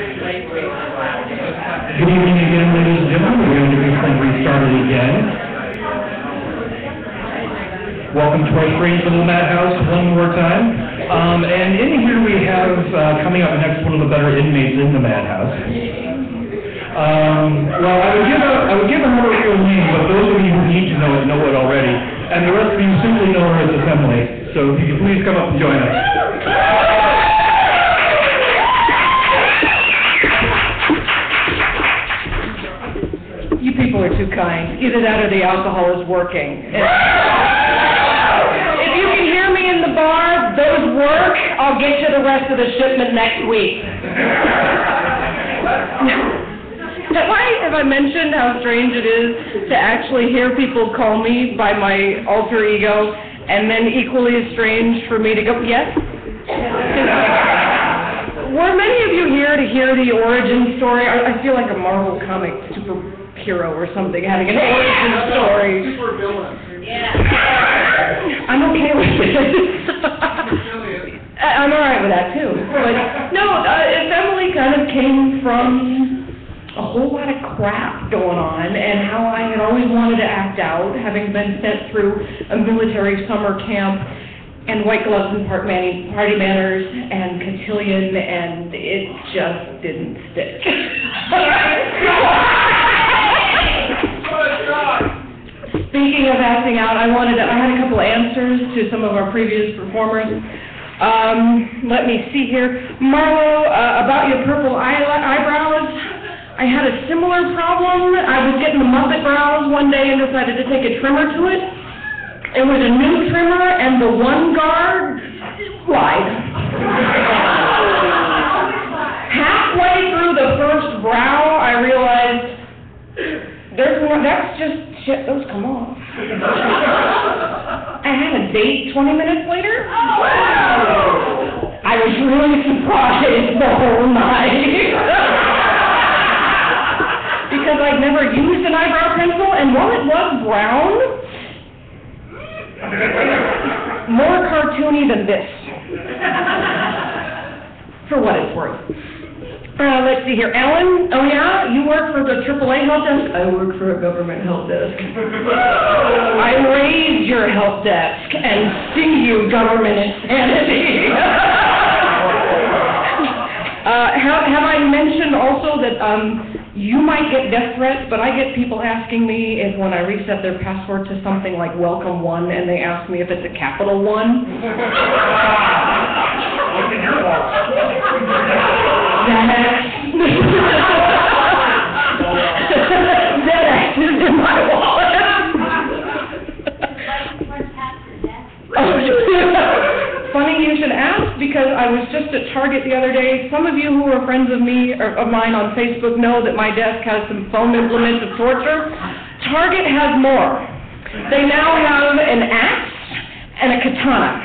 Good evening again, ladies and gentlemen. We're going to get this thing restarted again. Welcome to our Strange Little Madhouse one more time. And in here we have, coming up next, one of the better inmates in the madhouse. Well, I would give her a real name, but those of you who need to know it already. And the rest of you simply know her as Assembly. So if you could please come up and join us. You people are too kind. Either that or the alcohol is working. If you can hear me in the bar, those work. I'll get you the rest of the shipment next week. Have I mentioned how strange it is to actually hear people call me by my alter ego, and then equally as strange for me to go, yes? Were many of you here to hear the origin story? I feel like a Marvel comic superhero or something having an origin story. Super villain. Yeah. I'm okay with it. I'm all right with that too. But no, Emily kind of came from a whole lot of crap going on, and how I had always wanted to act out, having been sent through a military summer camp, and White Gloves and Party Manners, and Cotillion, and it just didn't stick. Speaking of acting out, I had a couple answers to some of our previous performers. Let me see here. Marlo, about your purple eyebrows, I had a similar problem. I was getting the Muppet brows one day and decided to take a trimmer to it. It was a new trimmer, and the one guard lied. Halfway through the first brow, I realized, that's just shit, those come off. I had a date 20 minutes later. I was really surprised the whole night. Because I'd never used an eyebrow pencil, and while it was brown, more cartoony than this. For what it's worth. Let's see here. Ellen, oh yeah, you work for the AAA help desk? I work for a government help desk. I raised your help desk and see you, government insanity. Have I mentioned also that you might get death threats, but I get people asking me if when I reset their password to something like Welcome One, and they ask me if it's a capital One. What's in your wallet? Xanax is in my wallet. Funny you should ask, because I was just at Target the other day. Some of you who are friends of mine on Facebook know that my desk has some foam implements of torture. Target has more. They now have an axe and a katana.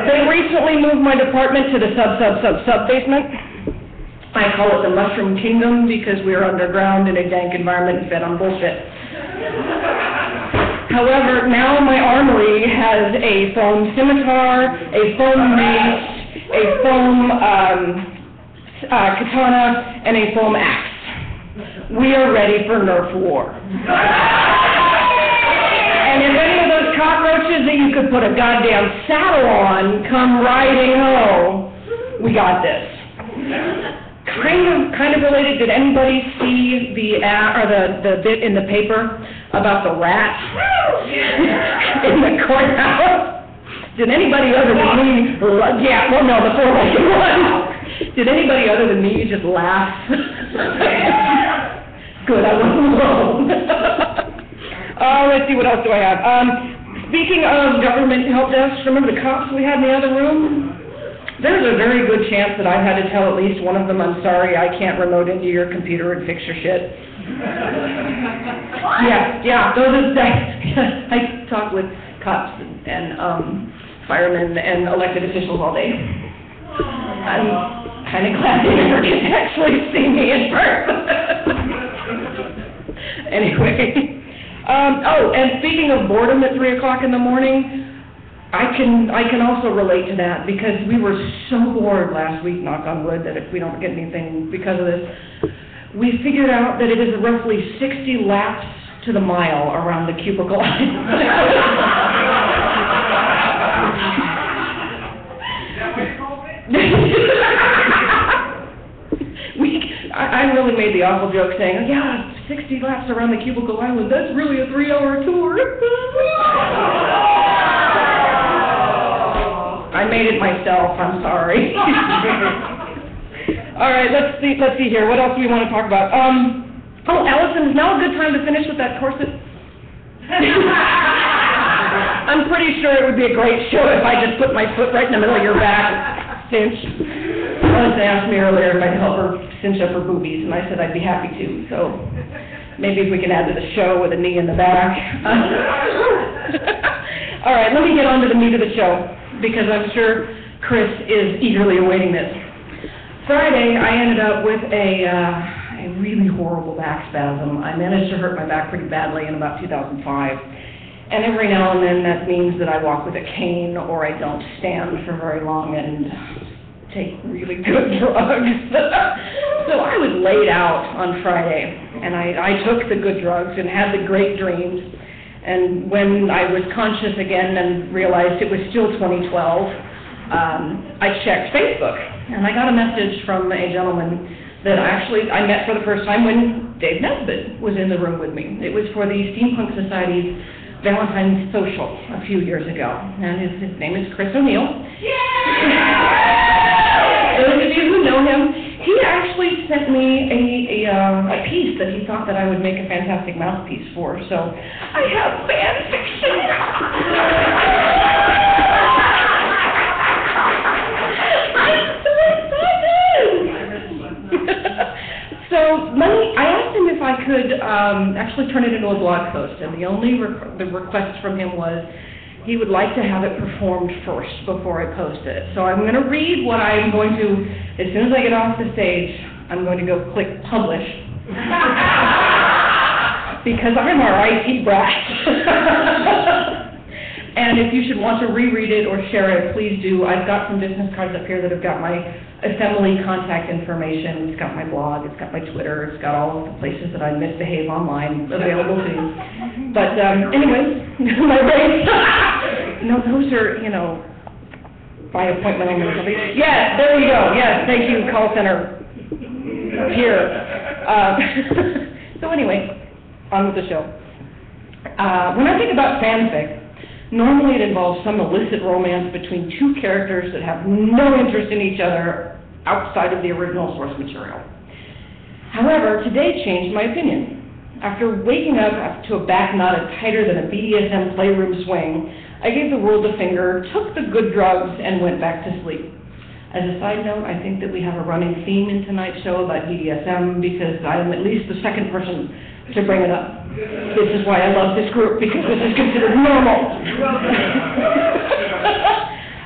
They recently moved my department to the sub basement. I call it the Mushroom Kingdom because we are underground in a dank environment and fed on bullshit. However, now my armory has a foam scimitar, a foam mace, a foam katana, and a foam axe. We are ready for Nerf war. And if any of those cockroaches that you could put a goddamn saddle on come riding home, we got this. Kind of related, did anybody see the bit in the paper about the rat in the courthouse? Did anybody other than me, the 4-legged one. Did anybody other than me just laugh? Good, I wasn't alone. Let's see, what else do I have? Speaking of government help desks, remember the cops we had in the other room? There's a very good chance that I've had to tell at least one of them, I'm sorry, I can't remote into your computer and fix your shit. Yeah, I talk with cops and firemen and elected officials all day. I'm kind of glad they never get to actually see me in person. Anyway, and speaking of boredom at 3 o'clock in the morning, I can also relate to that because we were so bored last week, knock on wood, that if we don't get anything because of this, we figured out that it is roughly 60 laps to the mile around the cubicle. I really made the awful joke saying, yeah, 60 laps around the cubicle island, that's really a 3-hour tour. I made it myself, I'm sorry. All right, let's see here. What else do we want to talk about? Allison, is now a good time to finish with that corset? I'm pretty sure it would be a great show if I just put my foot right in the middle of your back, cinch. Allison asked me earlier if I'd help her cinch up her boobies, and I said I'd be happy to, so maybe if we can add to the show with a knee in the back. All right, let me get on to the meat of the show, because I'm sure Chris is eagerly awaiting this. Friday, I ended up with a really horrible back spasm. I managed to hurt my back pretty badly in about 2005. And every now and then that means that I walk with a cane or I don't stand for very long and take really good drugs. So I was laid out on Friday, and I took the good drugs and had the great dreams. And when I was conscious again and realized it was still 2012, I checked Facebook, and I got a message from a gentleman that I met for the first time when Dave Nesbitt was in the room with me. It was for the Steampunk Society's Valentine's Social a few years ago, and his name is Chris O'Neill. Those of you who know him, he actually sent me a piece that he thought that I would make a fantastic mouthpiece for, so I have fan fiction. I'm so excited! So I asked him if I could actually turn it into a blog post, and the only the request from him was he would like to have it performed first before I post it. So I'm going to read what I'm going to, as soon as I get off the stage, I'm going to go click publish. Because I'm our IT brat. And if you should want to reread it or share it, please do. I've got some business cards up here that have got my Assembly contact information. It's got my blog, it's got my Twitter, it's got all of the places that I misbehave online available to you. But anyways, my race. No, those are, by appointment only. Yes, there we go. Yes, thank you, call center here. So anyway, on with the show. When I think about fanfic, normally it involves some illicit romance between two characters that have no interest in each other outside of the original source material. However, today changed my opinion. After waking up to a back knotted tighter than a BDSM playroom swing, I gave the world a finger, took the good drugs, and went back to sleep. As a side note, I think that we have a running theme in tonight's show about BDSM because I am at least the second person to bring it up. This is why I love this group, because this is considered normal.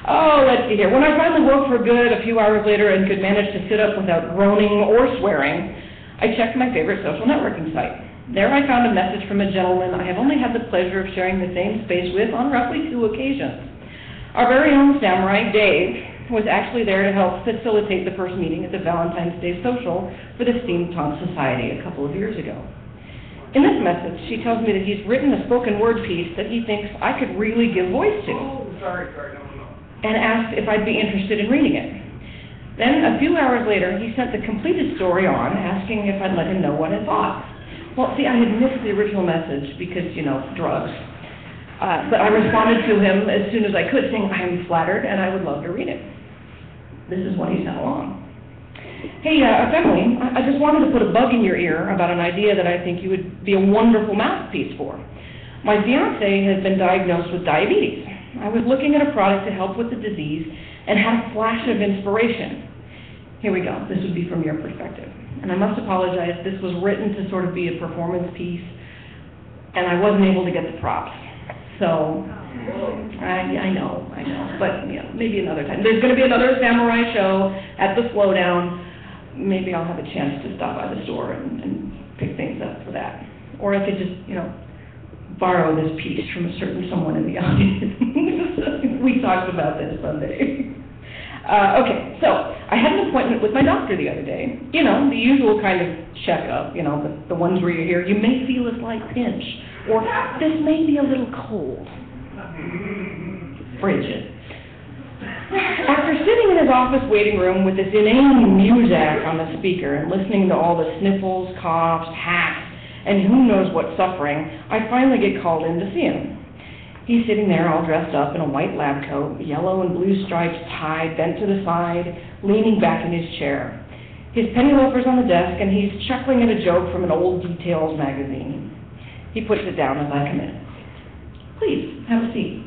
Oh, let's see here. When I finally woke for good a few hours later and could manage to sit up without groaning or swearing, I checked my favorite social networking site. There I found a message from a gentleman I have only had the pleasure of sharing the same space with on roughly 2 occasions. Our very own samurai, Dave, was actually there to help facilitate the first meeting at the Valentine's Day Social for the Steampunk Society a couple of years ago. In this message, she tells me that he's written a spoken word piece that he thinks I could really give voice to, and asked if I'd be interested in reading it. Then, a few hours later, he sent the completed story on, asking if I'd let him know what I thought. Well, see, I had missed the original message because, drugs. But I responded to him as soon as I could, saying I am flattered and I would love to read it. This is what he sent along. Hey, Emily, I just wanted to put a bug in your ear about an idea that I think you would be a wonderful mouthpiece for. My fiancé has been diagnosed with diabetes. I was looking at a product to help with the disease and had a flash of inspiration. Here we go. This would be from your perspective. And I must apologize. This was written to sort of be a performance piece, and I wasn't able to get the props. So, I know. But, maybe another time. There's going to be another samurai show at the Slowdown. Maybe I'll have a chance to stop by the store and pick things up for that. Or I could just, borrow this piece from a certain someone in the audience. We talked about this Sunday. Okay, so I had an appointment with my doctor the other day. You know, the usual kind of checkup, you know, the ones where you hear, you may feel a slight pinch, or this may be a little cold. Frigid. After sitting in his office waiting room with this inane music on the speaker and listening to all the sniffles, coughs, hacks, and who knows what suffering, I finally get called in to see him. He's sitting there all dressed up in a white lab coat, yellow and blue striped tie bent to the side, leaning back in his chair. His penny loafer's on the desk, and he's chuckling at a joke from an old Details magazine. He puts it down as I come in. Please, have a seat.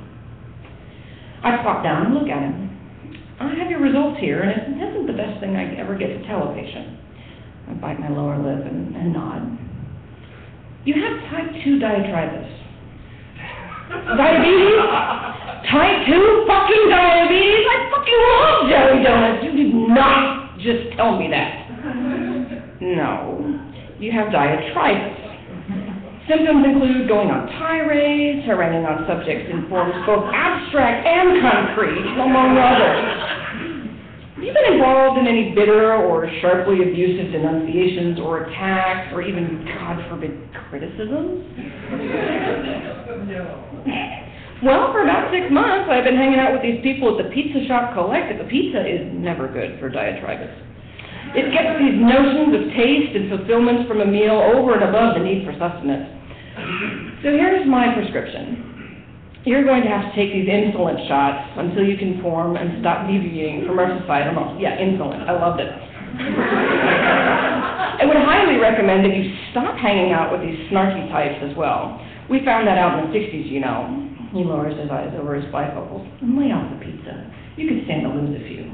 I plop down and look at him. I have your results here, and it isn't the best thing I ever get to tell a patient. I bite my lower lip and nod. You have type 2 diatritis. Diabetes? Type 2 fucking diabetes? I fucking love Jelly Donuts. You did not just tell me that. No, you have diatritis. Symptoms include going on tirades, haranguing on subjects in forms both abstract and concrete, among others. Have you been involved in any bitter or sharply abusive denunciations or attacks or even, God forbid, criticisms? No. Well, for about 6 months, I've been hanging out with these people at the pizza shop Collect. The pizza is never good for diatritis. It gets these notions of taste and fulfillments from a meal over and above the need for sustenance. So here's my prescription. You're going to have to take these insulin shots until you conform and stop deviating from our societal norms. Yeah, insulin. I loved it. I would highly recommend that you stop hanging out with these snarky types as well. We found that out in the 60s, you know. He lowers his eyes over his bifocals. And lay off the pizza. You could stand to lose a few.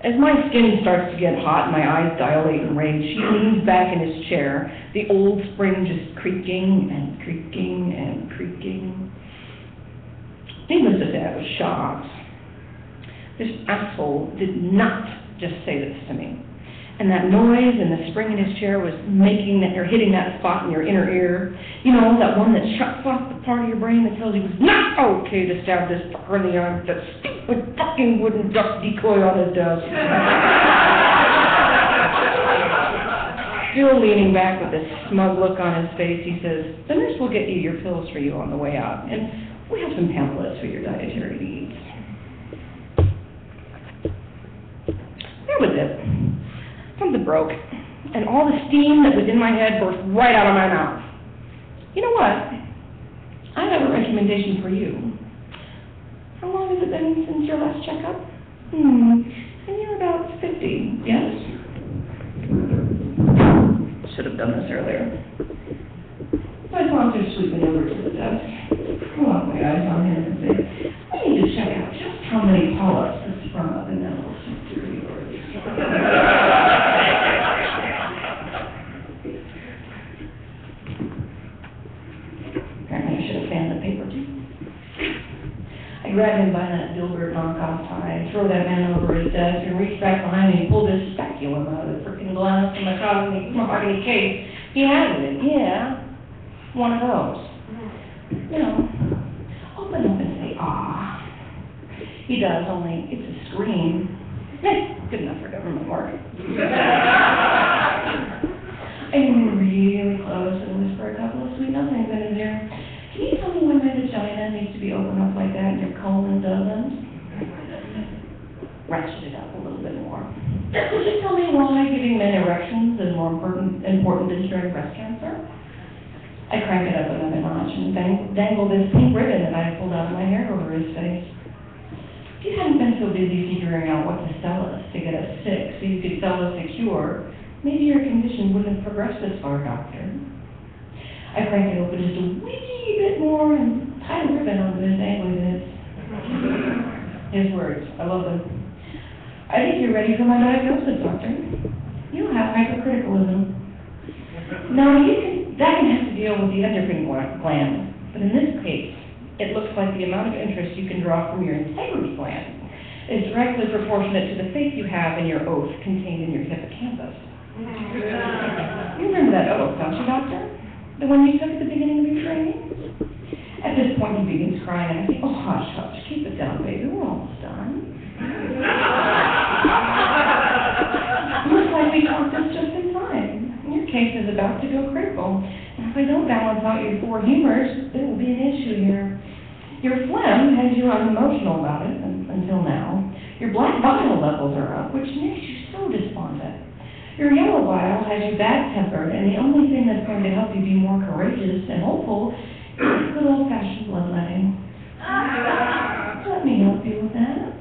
As my skin starts to get hot and my eyes dilate in rage, he leans back in his chair, the old spring just creaking and creaking and creaking. Needless to say, I was shocked. This asshole did not just say this to me. And that noise and the spring in his chair was making that, or hitting that spot in your inner ear. You know, that one that shuts off the part of your brain that tells you it's not okay to stab this fucker in the arm with that stupid fucking wooden duck decoy on his desk. Still leaning back with this smug look on his face, he says, the nurse will get you your pills for you on the way out, and we have some pamphlets for your dietary needs. That was it. Something broke, and all the steam that was in my head burst right out of my mouth. You know what? I have a recommendation for you. How long has it been since your last checkup? And you're about 50, yes? Should have done this earlier. My sponsor sweeping over to the desk. Pull out my eyes on him and say, I need to check out just how many polyps have sprung up in that little sister of yours. Apparently I should have fanned the paper too. I grabbed him by that Dilbert knockoff tie, throw that man over his desk, and reached back behind me and pulled this speculum out of the frickin' glass from my mahogany case. He had it, yeah. One of those. You know, open up and say, ah. He does, only it's a scream. Good enough for government work. I came really close and whispered a couple of sweet nothings in his ear. Can you tell me when my vagina needs to be opened up like that and your colon doesn't? Ratchet it up a little bit more. Could you tell me why giving men erections is more important than curing breast cancer? I crank it up another notch and dangle this pink ribbon that I pulled out of my hair over his face. If you hadn't been so busy figuring out what to sell us to get us sick so you could sell us a cure, maybe your condition wouldn't have progressed this far, doctor. I cranked it open just a wee bit more and tied a ribbon onto his ankle with it. His words, I love them. I think you're ready for my diagnosis, doctor. You have hypercriticalism. Now, that can have to deal with the endocrine gland, but in this case, it looks like the amount of interest you can draw from your integrity gland is directly proportionate to the faith you have in your oath contained in your hippocampus. You remember that oath, don't you, Doctor? The one you took at the beginning of your training? At this point, he begins crying, and I think, oh, hush, hush, keep it down, baby, we're almost done. Looks like we caught this just in time. Your case is about to go critical. And if I don't balance out your four humors, there will be an issue here. Your phlegm has you unemotional about it until now. Your black bile levels are up, which makes you so despondent. Your yellow bile has you bad-tempered, and the only thing that's going to help you be more courageous and hopeful is good old-fashioned bloodletting. Let me help you with that.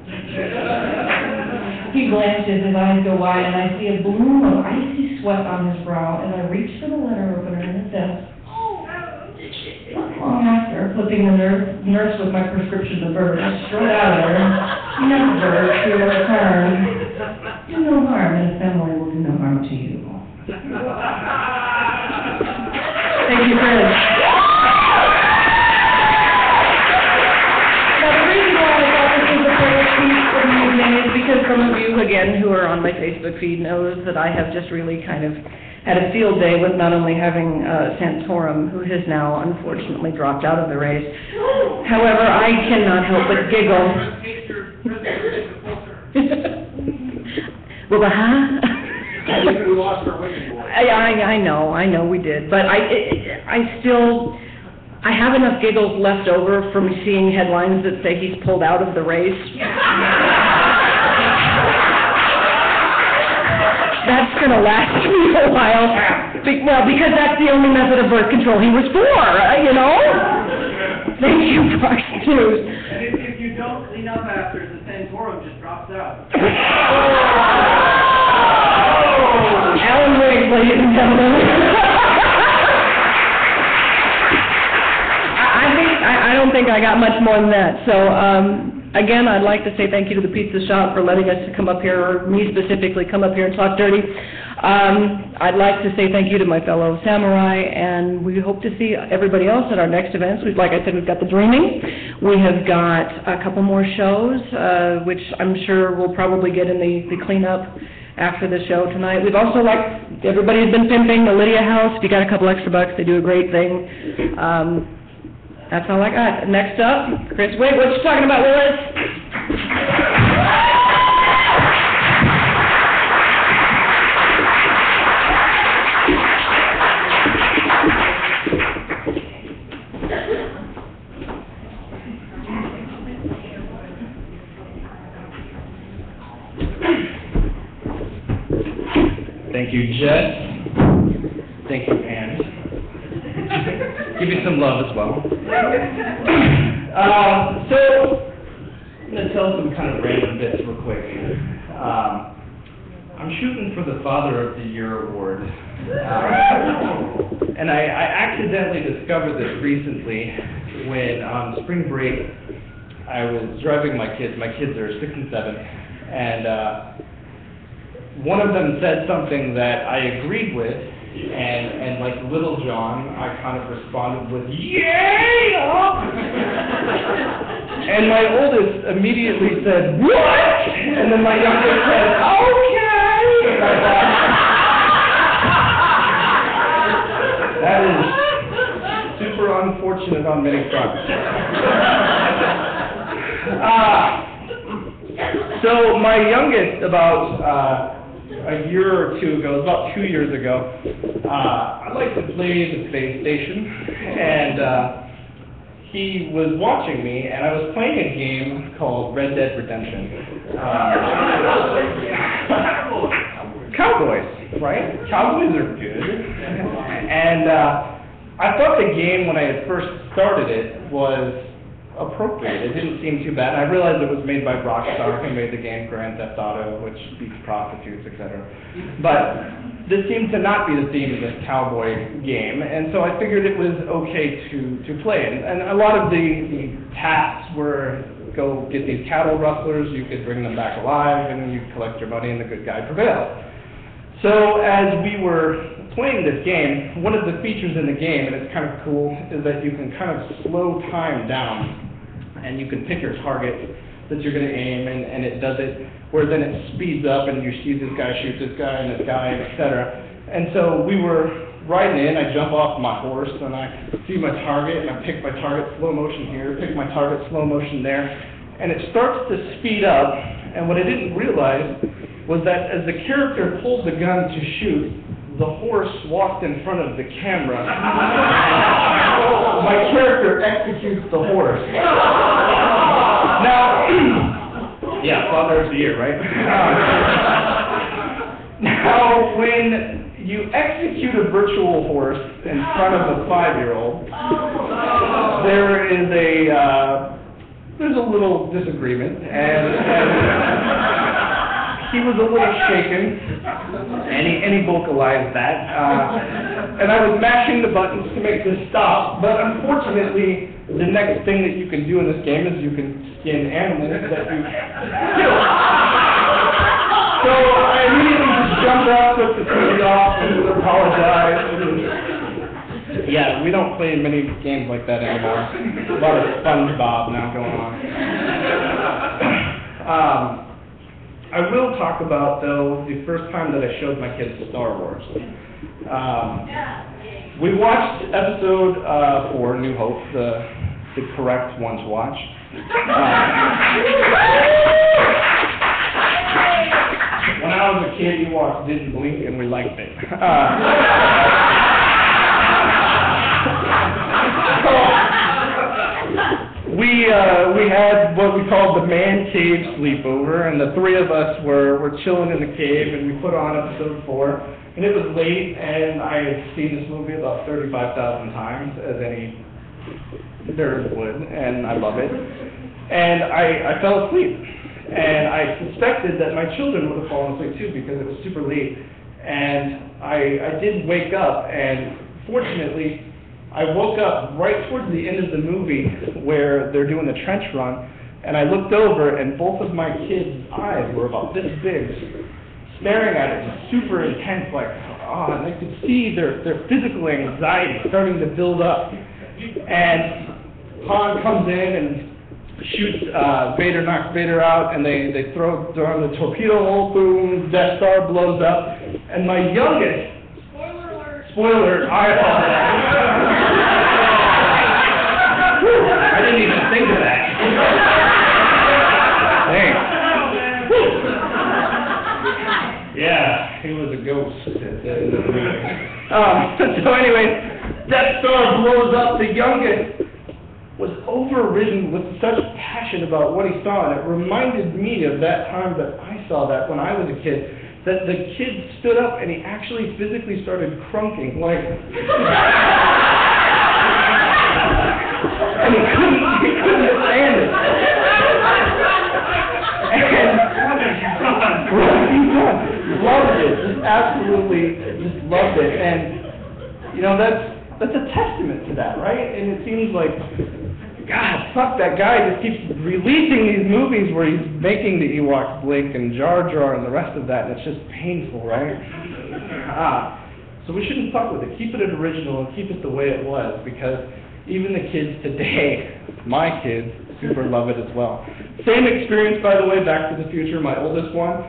He glances, his eyes go wide, and I see a bloom of icy sweat on his brow as I reach for the letter opener in his desk. Not long after, flipping the nurse with my prescription of birds, straight out of there, never to return. Do no harm, and his family will do no harm to you. Thank you, Chris. Now, the reason why I thought this was a fair piece for the evening is because some of you, again, who are on my Facebook feed knows that I have just really kind of had a field day with not only having Santorum, who has now unfortunately dropped out of the race. However, I cannot help but giggle. Well, We lost our winning boy. I know we did, but I still have enough giggles left over from seeing headlines that say he's pulled out of the race. That's going to last me a while. Well, because that's the only method of birth control he was for, you know? Thank you, Fox News. And if you don't clean up after, the Santorum just drops out. Alan Riggs, ladies and gentlemen. I don't think I got much more than that. So, again, I'd like to say thank you to the pizza shop for letting us come up here, or me specifically, come up here and talk dirty. I'd like to say thank you to my fellow samurai, and we hope to see everybody else at our next events. Like I said, we've got the Dreaming. We have got a couple more shows, which I'm sure we'll probably get in the cleanup after the show tonight. We've also, like everybody has been pimping, the Lydia House. If you got a couple extra bucks, they do a great thing. That's all I got. Next up, Chris Wick. What you talking about, Willis? Thank you, Jess. Thank you, Ann. Give you some love as well. So, I'm going to tell some kind of random bits real quick. I'm shooting for the Father of the Year award. And I accidentally discovered this recently when on spring break I was driving my kids. My kids are 6 and 7. And one of them said something that I agreed with. And like Little John, I kind of responded with, yeah! And my oldest immediately said, what? And then my youngest said, okay! That is super unfortunate on many fronts. So my youngest, about a year or two ago, about 2 years ago, I like to play the space station, and he was watching me, and I was playing a game called Red Dead Redemption. Cowboys, right? Cowboys are good. And I thought the game, when I had first started it, was appropriate. It didn't seem too bad. I realized it was made by Rockstar, who made the game Grand Theft Auto, which beats prostitutes, etc. But this seemed to not be the theme of this cowboy game, and so I figured it was okay to play. And a lot of the tasks were go get these cattle rustlers, you could bring them back alive, and you collect your money, and the good guy prevailed. So as we were playing this game, one of the features in the game, and it's kind of cool, is that you can kind of slow time down, and you can pick your target that you're going to aim, and it does it, where then it speeds up and you see this guy shoot this guy and this guy, et cetera. And so we were riding in, I jump off my horse and I see my target and I pick my target slow motion here, pick my target slow motion there, and it starts to speed up, and what I didn't realize was that as the character pulled the gun to shoot, the horse walked in front of the camera. My character executes the horse. Now, yeah, Father of the Year, right? Now, when you execute a virtual horse in front of a 5-year-old, there's a little disagreement, and he was a little shaken, and he vocalized that, and I was mashing the buttons to make this stop, but unfortunately, the next thing that you can do in this game is you can skin animals that you kill. So I immediately just jumped up, took the TV off, and apologized. And yeah, we don't play many games like that anymore. A lot of SpongeBob now going on. I will talk about, though, the first time that I showed my kids Star Wars. We watched episode 4, New Hope, the correct one to watch. When I was a kid, Ewoks didn't blink, and we liked it. We had what we called the man cave sleepover, and the three of us were chilling in the cave, and we put on episode 4, and it was late, and I had seen this movie about 35,000 times, as any nerd would, and I love it. And I fell asleep, and I suspected that my children would have fallen asleep too, because it was super late. And I did wake up, and fortunately, I woke up right towards the end of the movie where they're doing the trench run, and I looked over, and both of my kids' eyes were about this big, staring at it, super intense, like, and I could see their physical anxiety starting to build up. And Han comes in and shoots Vader, knocks Vader out, and they throw on the torpedo hole, boom, Death Star blows up, and my youngest, spoiler, I didn't even think of that. Thanks. Yeah, he was a ghost at the end of the movie. So anyway, Death Star blows up. The youngest was overridden with such passion about what he saw, and it reminded me of that time that I saw that when I was a kid, that the kid stood up and he actually physically started crunking, like, and he couldn't stand it. And loved it, just absolutely just loved it, and you know, that's a testament to that, right? And it seems like, God, fuck, that guy just keeps releasing these movies where he's making the Ewoks blink and Jar Jar and the rest of that, and it's just painful, right? So we shouldn't fuck with it. Keep it original and keep it the way it was, because even the kids today, my kids, super love it as well. Same experience, by the way, Back to the Future, my oldest one,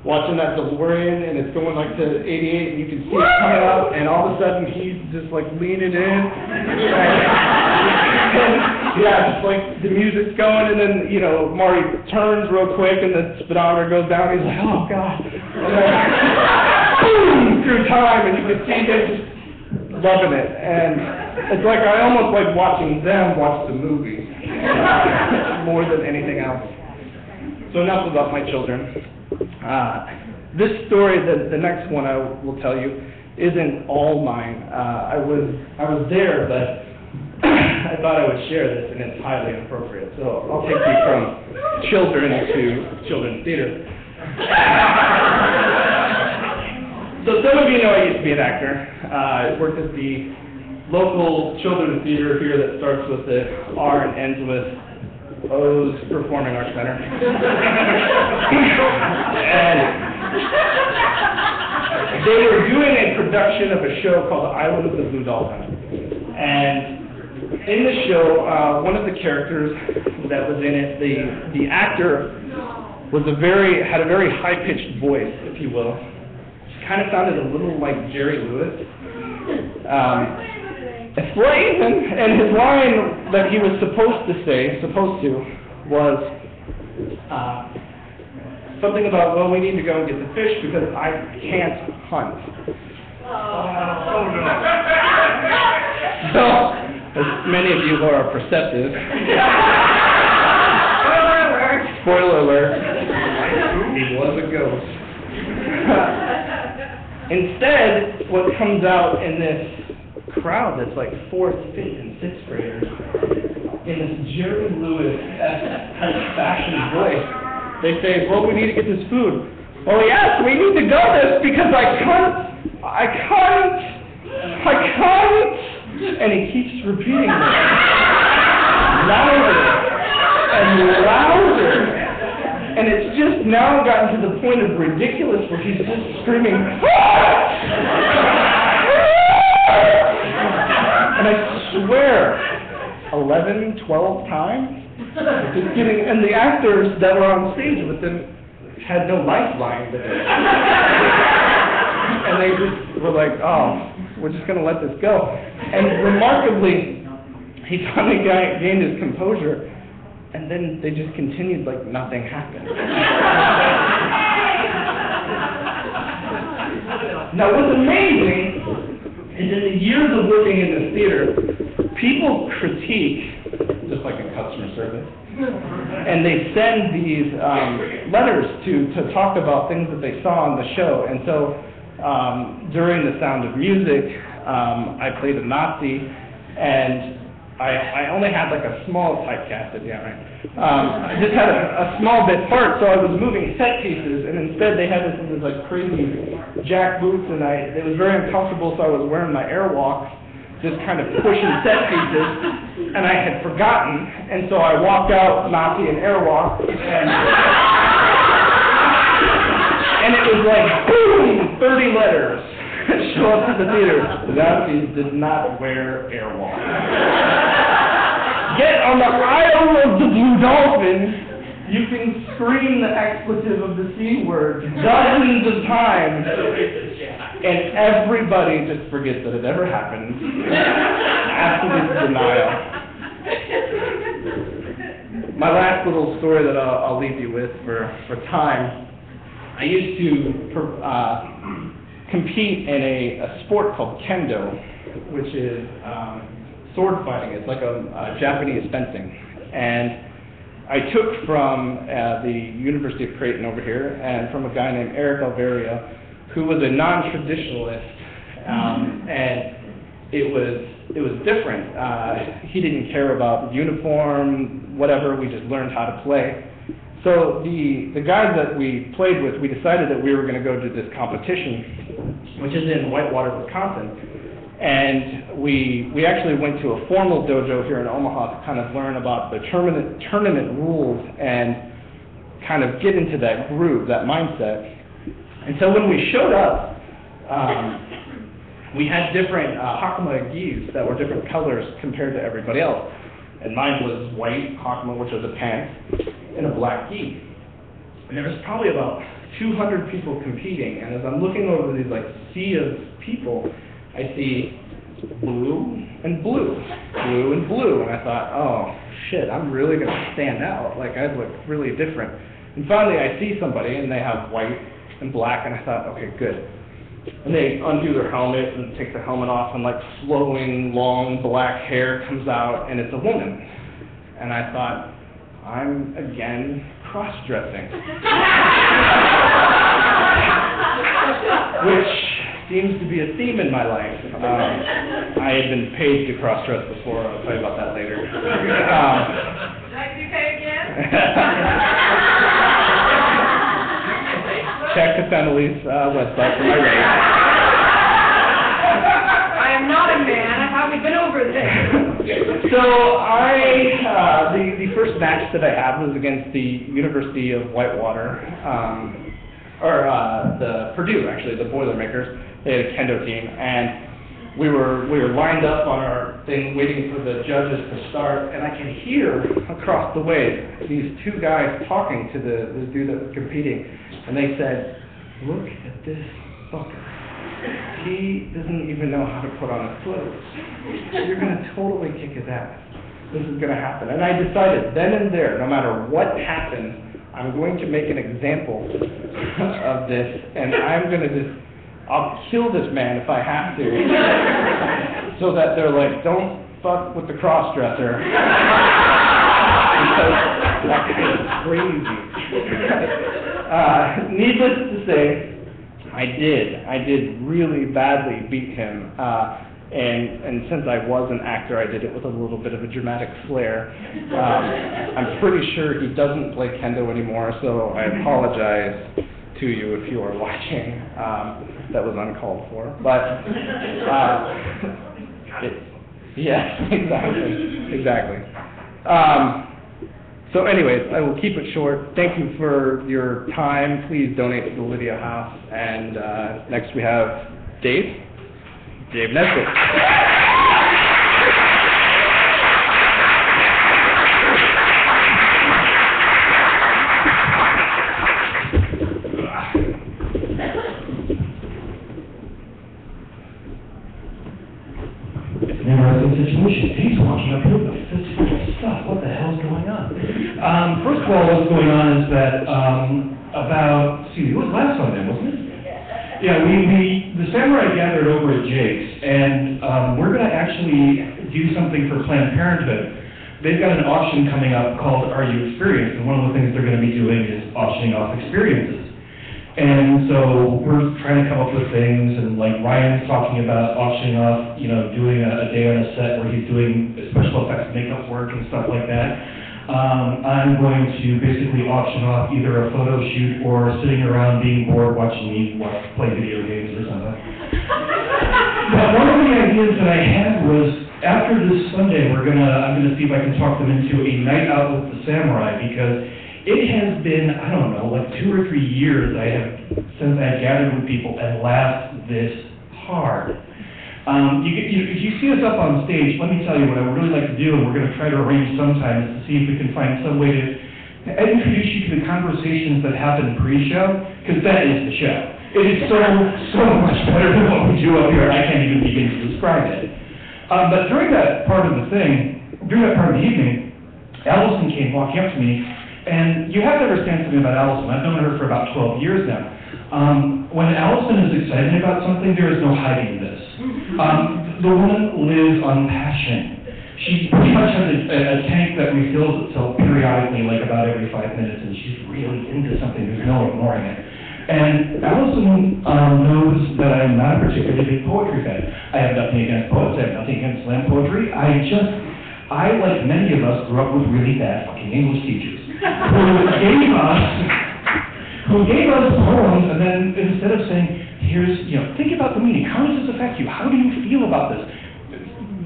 watching that DeLorean, and it's going like to 88, and you can see it coming up, and all of a sudden he's just like leaning in, and yeah, just like the music's going, and then, you know, Marty turns real quick, and the speedometer goes down, he's like, oh God, and then boom, through time, and you can see him just loving it, and it's like I almost like watching them watch the movie more than anything else. So enough about my children. This story, the next one I will tell you, isn't all mine. I was there, but I thought I would share this, and it's highly inappropriate. So I'll take you from children to children's theater. So some of you know I used to be an actor. I worked at the local children's theater here that starts with the R and ends with O's Performing Arts Center. And they were doing a production of a show called Island of the Blue Dolphin. And in the show, one of the characters that was in it, the actor had a very high-pitched voice, if you will. Kind of sounded a little like Jerry Lewis. And his line that he was supposed to, was something about, well, we need to go and get the fish because I can't hunt. So, as many of you who are perceptive, spoiler alert, he was a ghost. Instead, what comes out in this crowd that's like 4th, 5th, and 6th graders, in this Jerry Lewis-esque fashion voice, they say, well, we need to get this food. Oh yes, we need to go this because I can't. And he keeps repeating this. Louder and louder. And it's just now gotten to the point of ridiculous where he's just screaming, and I swear, 11, 12 times, just getting, and the actors that were on stage with him had no lifeline with it. And they just were like, oh, we're just going to let this go. And remarkably, he finally gained his composure, and then they just continued like nothing happened. Now, what's amazing is in the years of working in this theater, people critique, just like in customer service, and they send these letters to talk about things that they saw on the show. And so during The Sound of Music, I played a Nazi, and I only had like a small typecasted, yeah, right. I just had a small bit part, so I was moving set pieces, and instead they had this like crazy jack boots, and it was very uncomfortable, so I was wearing my Airwalks, just kind of pushing set pieces, and I had forgotten, and so I walked out Nazi and Airwalk, and it was like, boom, 30 letters show up to the theater. Nazis did not wear Airwalk. Yet on the Isle of the Blue Dolphin, you can scream the expletive of the C word dozens of times, and everybody just forgets that it ever happened. Absolute denial. My last little story that I'll leave you with for time. I used to compete in a sport called kendo, which is sword fighting. It's like a Japanese fencing. And I took from the University of Creighton over here, and from a guy named Eric Alvaria, who was a non-traditionalist, and it was different. He didn't care about uniform, whatever. We just learned how to play. So the guys that we played with, we decided that we were going to go to this competition, which is in Whitewater, Wisconsin. And we actually went to a formal dojo here in Omaha to kind of learn about the tournament rules and kind of get into that groove, that mindset. And so when we showed up, we had different hakama gis that were different colors compared to everybody else. And mine was white hakama, which was a pants, and a black gi. And there was probably about 200 people competing, and as I'm looking over these like sea of people, I see blue and blue, blue and blue, and I thought, oh shit, I'm really going to stand out, like I look really different. And finally I see somebody, and they have white and black, and I thought, okay, good. And they undo their helmet and take the helmet off, and like flowing, long black hair comes out, and it's a woman. And I thought, I'm again cross-dressing. Which seems to be a theme in my life. I had been paid to cross-dress before. I'll tell you about that later. Like to be paid again? Check the Family's website for my rate. I am not a man. I haven't been over this. So the first match that I had was against the University of Whitewater, the Purdue, actually, the Boilermakers. They had a kendo team, and we were lined up on our thing, waiting for the judges to start, and I could hear across the way these two guys talking to the dude that was competing, and they said, "Look at this fucker. He doesn't even know how to put on his clothes. You're going to totally kick his ass. This is going to happen." And I decided then and there, no matter what happens, I'm going to make an example of this, and I'm going to I'll kill this man if I have to, so that they're like, "Don't fuck with the cross-dresser," because that is crazy. Needless to say, I did really badly beat him, and since I was an actor, I did it with a little bit of a dramatic flair. I'm pretty sure he doesn't play kendo anymore, so I apologize to you if you are watching. That was uncalled for, but yes, exactly. So anyways, I will keep it short. Thank you for your time. Please donate to the Lydia House. And next we have Dave Nesbitt. Situation. Dave's walking up here with a fistful of stuff. What the hell's going on? First of all, what's going on is that it was last Sunday, wasn't it? Yeah, the Samurai gathered over at Jake's, and we're going to actually do something for Planned Parenthood. They've got an auction coming up called Are You Experienced? And one of the things they're going to be doing is auctioning off experiences. And so we're trying to come up with things, and like Ryan's talking about auctioning off, doing a day on a set where he's doing special effects makeup work and stuff like that. I'm going to basically auction off either a photo shoot or sitting around being bored watching me play video games or something. But one of the ideas that I had was, after this Sunday, I'm gonna see if I can talk them into a night out with the Samurai, because it has been, I don't know, like 2 or 3 years since I've gathered with people and laughed this hard. If you see us up on stage, let me tell you what I would really like to do, and we're going to try to arrange sometime, is to see if we can find some way to introduce you to the conversations that happen pre-show, because that is the show. It is so much better than what we do up here, and I can't even begin to describe it. But during that part of the evening, Allison came walking up to me. And you have to understand something about Allison. I've known her for about 12 years now. When Allison is excited about something, there is no hiding this. The woman lives on passion. She pretty much has a tank that refills itself periodically, like about every 5 minutes, and she's really into something. There's no ignoring it. And Allison knows that I'm not a particularly big poetry fan. I have nothing against poets. I have nothing against slam poetry. I, like many of us, grew up with really bad fucking English teachers who gave us poems, and then instead of saying, think about the meaning, how does this affect you? How do you feel about this?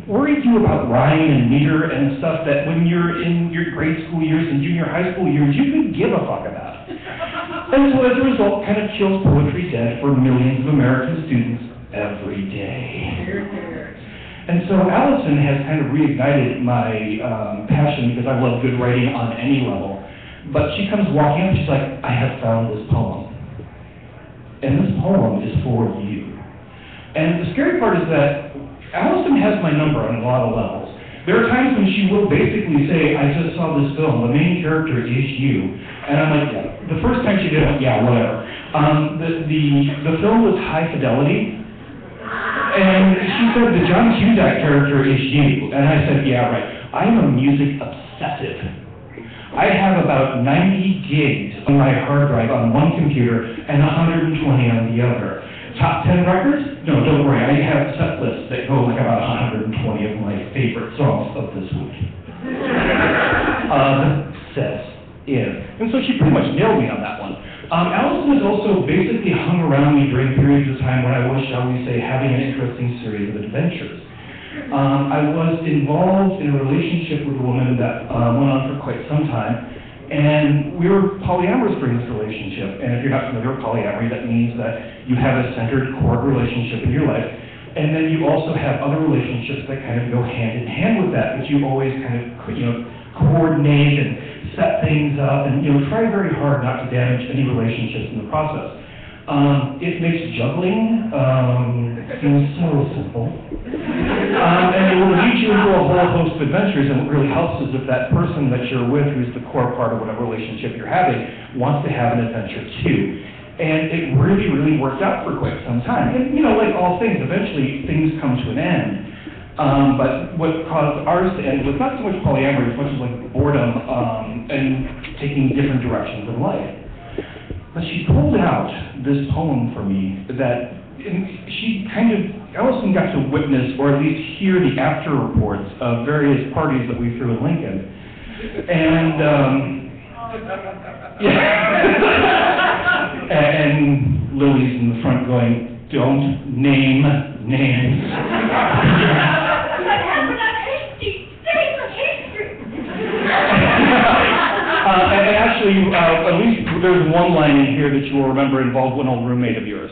Worried you about rhyme and meter and stuff that when you're in your grade school years and junior high school years, you could give a fuck about. And so as a result, kind of kills poetry dead for millions of American students every day. And so Allison has kind of reignited my passion, because I love good writing on any level. But she comes walking up, she's like, "I have found this poem. And this poem is for you." And the scary part is that Allison has my number on a lot of levels. There are times when she will basically say, "I just saw this film, the main character is you." And I'm like, yeah. The first time she did it, yeah, whatever. The film was High Fidelity. And she said, "The John Cusack character is you." And I said, "Yeah, right. I am a music obsessive. I have about 90 gigs on my hard drive on one computer and 120 on the other. Top 10 records? No, don't worry. I have set lists that go like about 120 of my favorite songs of this week." And so she pretty much nailed me on that one. Allison has also basically hung around me during periods of time when I was, shall we say, having an interesting series of adventures. I was involved in a relationship with a woman that went on for quite some time, and we were polyamorous during this relationship. And if you're not familiar with polyamory, that means that you have a centered core relationship in your life, And then you also have other relationships that kind of go hand in hand with that, but you always kind of, coordinate and set things up and, try very hard not to damage any relationships in the process. It makes juggling seem so simple. And it will lead you into a whole host of adventures, and what really helps is if that person that you're with, who's the core part of whatever relationship you're having, wants to have an adventure too. And it really, really worked out for quite some time. And, like all things, eventually things come to an end. But what caused ours to end was not so much polyamory as much as like boredom and taking different directions in life. But she pulled out this poem for me that Allison got to witness, or at least hear the after reports of various parties that we threw in Lincoln. And, and Lily's in the front going, don't name names. And actually, at least there's one line in here that you will remember involved an old roommate of yours.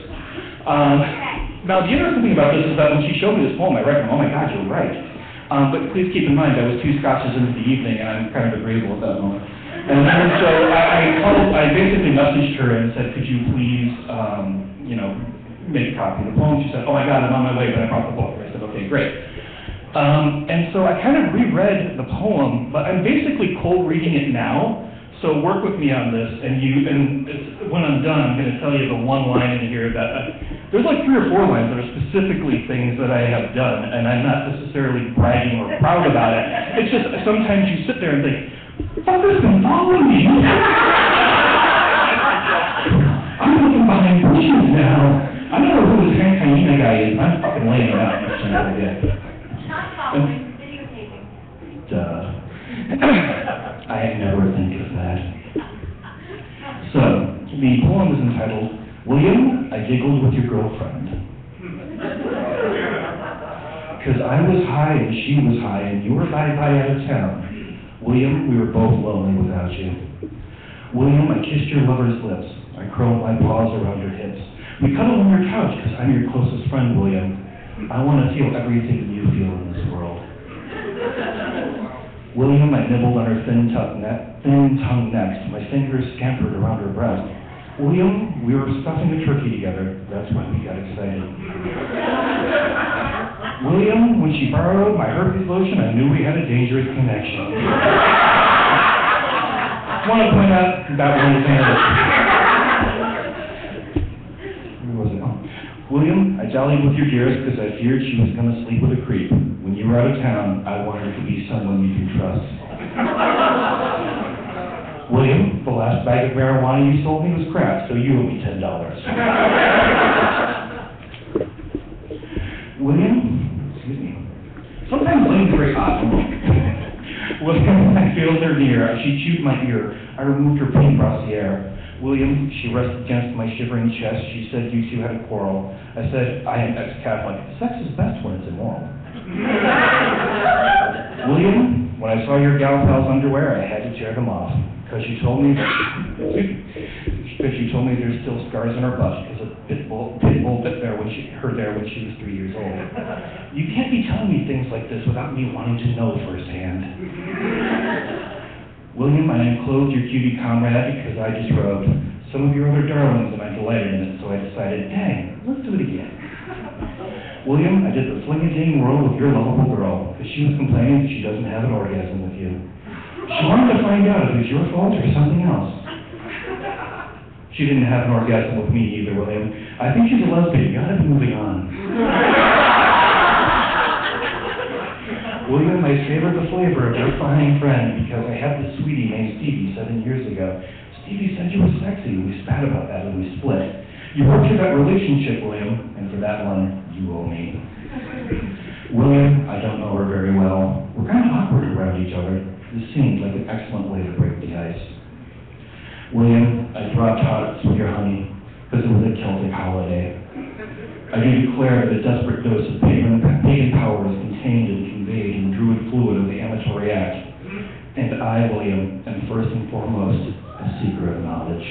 Now, the interesting thing about this is that when she showed me this poem, I read, oh my God, you're right. But please keep in mind, I was 2 scotches into the evening, and I'm kind of agreeable at that moment. And so I basically messaged her and said, could you please, make a copy of the poem? She said, oh my God, I'm on my way, but I brought the book. I said, okay, great. And so I kind of reread the poem, but I'm basically cold reading it now. So work with me on this, and when I'm done, I'm going to tell you the one line in here that there's like 3 or 4 lines that are specifically things that I have done, and I'm not necessarily bragging or proud about it. It's just sometimes you sit there and think, fuckers been following me. I'm looking behind bushes now. I don't know who this Hank Hyena guy is. I'm fucking laying it out. That's another day. Not following, videotaping. Duh. I never think of that. So, the poem is entitled, William, I Giggled with Your Girlfriend. Because I was high and she was high and you were bye out of town. William, we were both lonely without you. William, I kissed your lover's lips. I curled my paws around your hips. We cuddled on your couch because I'm your closest friend, William. I want to feel everything you feel in this world. William, I nibbled on her thin tongue next. My fingers scampered around her breast. William, we were stuffing a turkey together. That's when we got excited. William, when she borrowed my herpes lotion, I knew we had a dangerous connection. I want to point out that one was Where was it? Oh. William, I jollied with your dearest because I feared she was going to sleep with a creep. When you were out of town, I wanted her to be someone you can trust. William, the last bag of marijuana you sold me was crap, so you owe me $10. William, excuse me. Sometimes Lynn's very odd. William, I feel her near. She chewed my ear. I removed her pink brassiere. William, she rested against my shivering chest. She said you two had a quarrel. I said, I am ex-Catholic. Sex is best when it's immoral. William, when I saw your gal pal's underwear, I had to tear them off. Because she told me there's still scars in her butt because a pit bull bit her when she was 3 years old. You can't be telling me things like this without me wanting to know firsthand. William, I enclosed your cutie comrade because I just rubbed some of your other darlings and I delighted in it, so I decided, dang, let's do it again. William, I did the fling-a-ding whirl with your lovable girl because she was complaining that she doesn't have an orgasm with you. She wanted to find out if it was your fault or something else. She didn't have an orgasm with me either, William. I think she's a lesbian. You gotta be moving on. William, I savored the flavor of your fine friend because I had this sweetie named Stevie 7 years ago. Stevie said you were sexy. We spat about that when we split. You worked through that relationship, William, and for that one, you owe me. William, I don't know her very well. We're kind of awkward around each other. This seems like an excellent way to break the ice. William, I dropped hearts with your honey because it was a Celtic holiday. I do declare that a desperate dose of pagan power is contained and conveyed in the druid fluid of the amatory act. And I, William, am first and foremost a seeker of knowledge.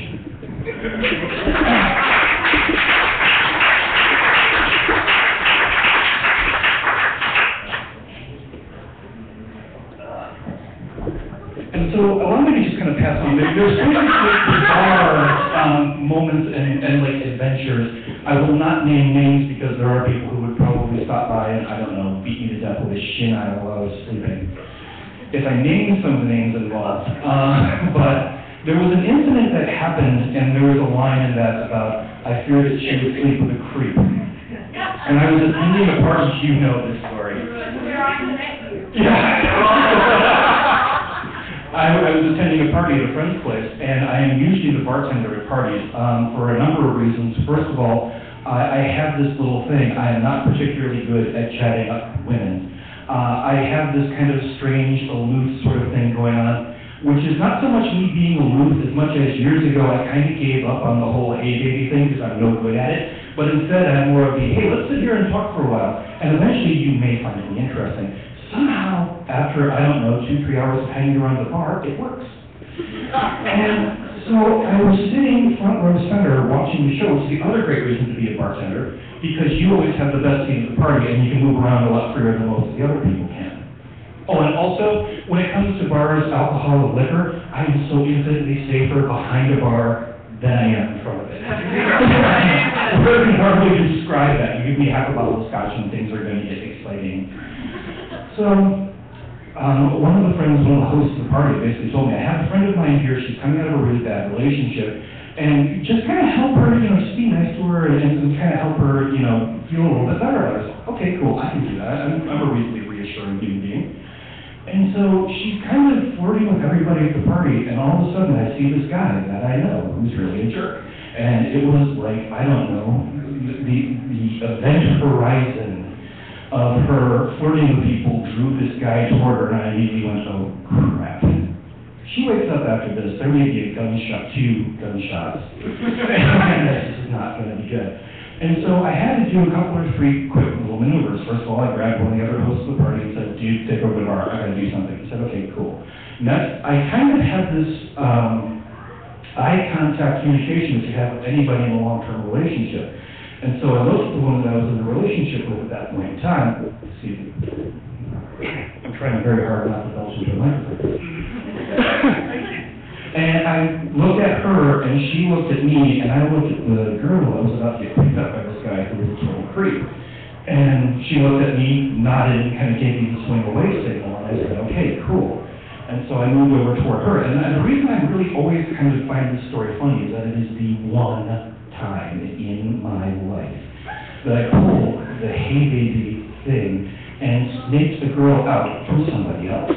There's bizarre moments and like adventures. I will not name names because there are people who would probably stop by and, I don't know, beat me to death with a shin out while I was sleeping. If I name some of the names involved. But there was an incident that happened, and there was a line in that about, I fear that she would sleep with a creep. And I was attending a party, you know this story. Yeah. I was attending a party at a friend's place, and I am usually the bartender at parties for a number of reasons. First of all, I have this little thing. I am not particularly good at chatting up women. I have this kind of strange, aloof sort of thing going on, which is not so much me being aloof as much as years ago I kind of gave up on the whole hey baby thing because I'm no good at it. But instead I'm more of the hey, let's sit here and talk for a while, and eventually you may find it interesting. Somehow, after, I don't know, 2-3 hours of hanging around the bar, it works. And so I was sitting front row center watching the show, which is the other great reason to be a bartender, because you always have the best seat at the party and you can move around a lot freer than most of the other people can. Oh, and also, when it comes to bars, alcohol, and liquor, I am so infinitely safer behind a bar than I am in front of it. I can hardly describe that. You give me half a bottle of scotch and things are going to get exciting. So, one of the hosts of the party basically told me, I have a friend of mine here, she's coming out of a really bad relationship, and just kind of help her, just be nice to her and kind of help her, feel a little bit better. I was like, okay, cool, I can do that. I'm a reasonably reassuring human being. And so she's kind of flirting with everybody at the party, and all of a sudden I see this guy that I know who's really a jerk. And it was like, I don't know, the event horizon of her flirting with people drew this guy toward her, and I immediately went, oh, crap. She wakes up after this, there may be 2 gunshots, and this is not going to be good. And so I had to do a couple or 3 quick little maneuvers. First of all, I grabbed one of the other hosts of the party and said, dude, take over the bar, I gotta do something. He said, okay, cool. Next, I kind of had this eye contact communication that you have with anybody in a long-term relationship. And so I looked at the woman that I was in a relationship with at that point in time. Excuse me. I'm trying very hard not to belch into the microphone. And I looked at her, and she looked at me, and I looked at the girl that was about to get picked up by this guy who was a total creep. And she looked at me, nodded, and kind of gave me the swing away signal, and I said, okay, cool. And so I moved over toward her. And the reason I really always kind of find this story funny is that it is the one time in my life that I pulled the hey baby thing and snaked the girl out from somebody else.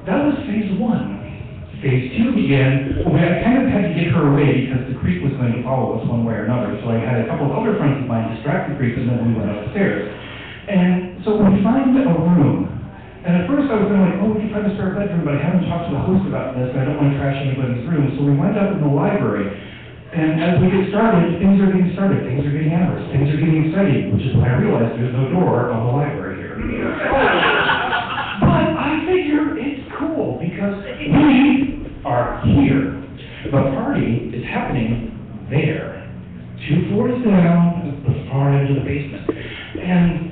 That was phase 1. Phase 2 began when I kind of had to get her away because the creep was going to follow us one way or another. So I had a couple of other friends of mine distract the creep, and then we went upstairs. And so we find a room. And at first I was like, oh, we can find a spare bedroom, but I haven't talked to the host about this, and I don't want to trash anybody's room. So we went up in the library. And as we get started, things are getting started, things are getting amorous, things are getting exciting, which is when I realized there's no door on the library here. But I figure it's cool because we are here. The party is happening there, 2 floors down, at the far end of the basement. And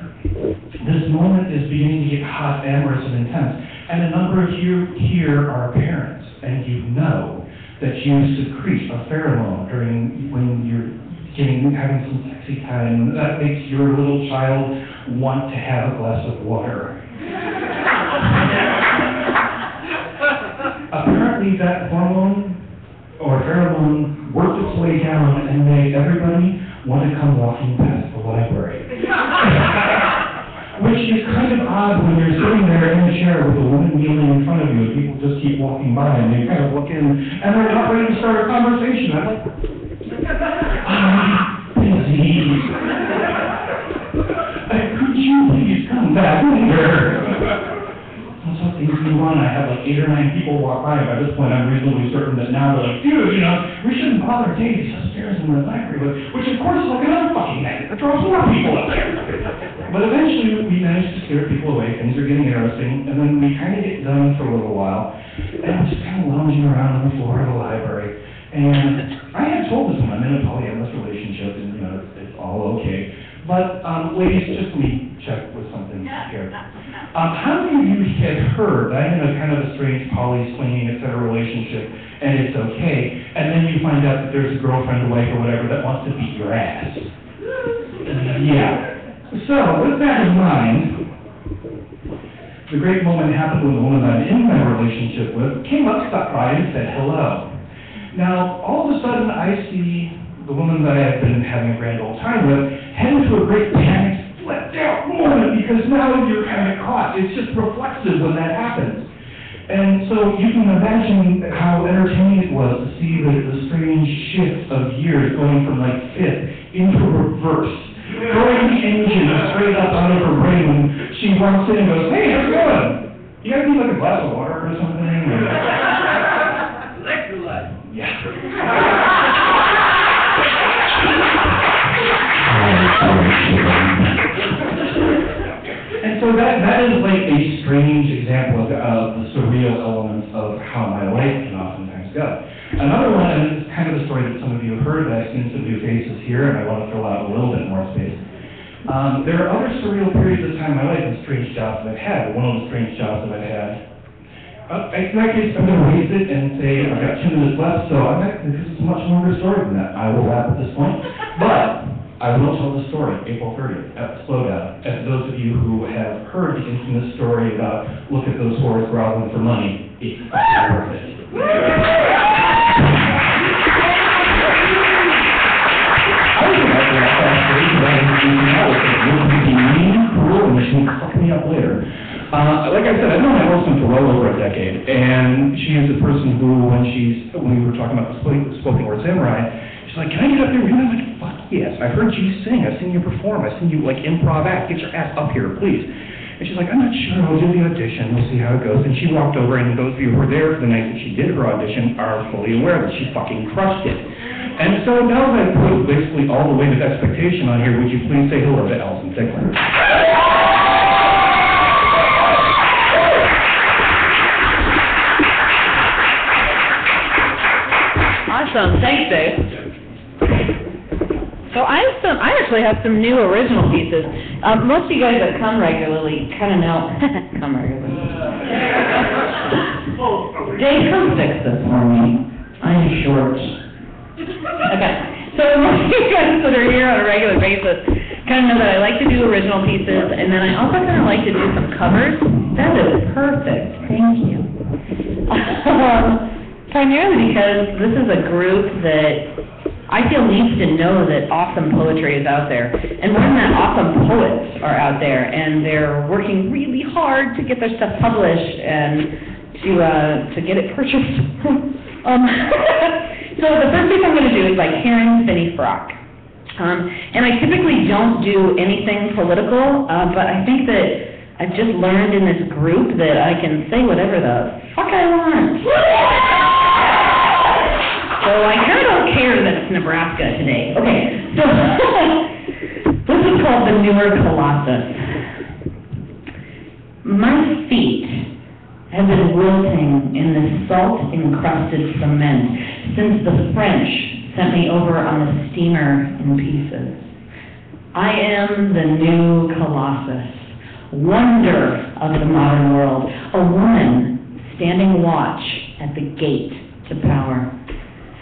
this moment is beginning to get hot, amorous, and intense. And a number of you here are parents, and you know that you secrete a pheromone when you're having some sexy time. That makes your little child want to have a glass of water. Apparently that hormone or pheromone worked its way down and made everybody want to come walking past the library. Which is kind of odd when you're sitting there in a chair with a woman kneeling in front of you and people just keep walking by and they kind of look in and they're not ready to start a conversation. I'm like, I'm busy. Could you please come back later? And so things move on. I have like 8 or 9 people walk by, and by this point I'm reasonably certain that now they're like, dude, we shouldn't bother Dave, he's upstairs in the library, which of course is like another fucking magnet that draws more people up there. But eventually we manage to scare people away, things are getting interesting, and then we kind of get done for a little while, and we're just kind of lounging around on the floor of the library. And I had told this woman I'm in a polyamorous relationship, and it's all okay. But ladies, just let me check with something here. How many of you had heard that I'm in a kind of a strange poly, swinging, et cetera, relationship, and it's okay, and then you find out that there's a girlfriend, wife, or whatever that wants to beat your ass? Yeah. So, with that in mind, the great moment happened when the woman I'm in my relationship with came up, stopped by, and said hello. Now, all of a sudden, I see the woman that I have been having a grand old time with head into a great panic, flipped out moment, because now you're kind of caught. It's just reflexive when that happens. And so you can imagine how entertaining it was to see the strange shift of years going from like fifth into reverse, throwing the engine straight up out of her brain when she walks in and goes, "Hey, how's it going? You gotta need like a glass of water or something?" Electrolyte. Yeah. And so that is like a strange example of the surreal elements of how my life can oftentimes go. Another one, and this is kind of the story that some of you have heard, that I've seen some new faces here, and I want to fill out a little bit more space. There are other surreal periods of time in my life and strange jobs that I've had. One of the strange jobs that I've had, in that case, I'm going to raise it and say I've got 2 minutes left, so this is a much longer story than that. I will wrap at this point. But I will tell the story, April 30th, at Slowdown. And those of you who have heard the infamous story about look at those whores groveling for money, it's fucking worth it. I was about to ask that story because I was thinking out with it. You're going to be mean, cruel, and she's going to fuck me up later. Like I said, I've known my husband for well over a decade, and she is a person who, when we were talking about the spoken word samurai, she's like, "Can I get up there?" And I'm like, "Fuck yes, I heard you sing, I've seen you perform, I've seen you like improv act, get your ass up here, please." And she's like, "I'm not sure, I'll do the audition, we'll see how it goes." And she walked over, and those of you who were there for the night that she did her audition are fully aware that she fucking crushed it. And so now that I put basically all the weight of expectation on here, would you please say hello to Allison Tickler? Awesome, thanks, Dave. So I actually have some new original pieces. Most of you guys that come regularly kind of know, come regularly. Dave, come fix this for me. I'm short. Okay, so most of you guys that are here on a regular basis kind of know that I like to do original pieces, and then I also kind of like to do some covers. That is perfect, thank you. Primarily because this is a group that I feel needs to know that awesome poetry is out there. And more than that, awesome poets are out there, and they're working really hard to get their stuff published and to get it purchased. So the first piece I'm going to do is by Karen Finney Frock. And I typically don't do anything political, but I think that I've just learned in this group that I can say whatever the fuck I want. So I kind of don't care that it's Nebraska today. Okay, so this is called the Newer Colossus. My feet have been wilting in this salt-encrusted cement since the French sent me over on the steamer in pieces. I am the new Colossus, wonder of the modern world, a woman standing watch at the gate to power.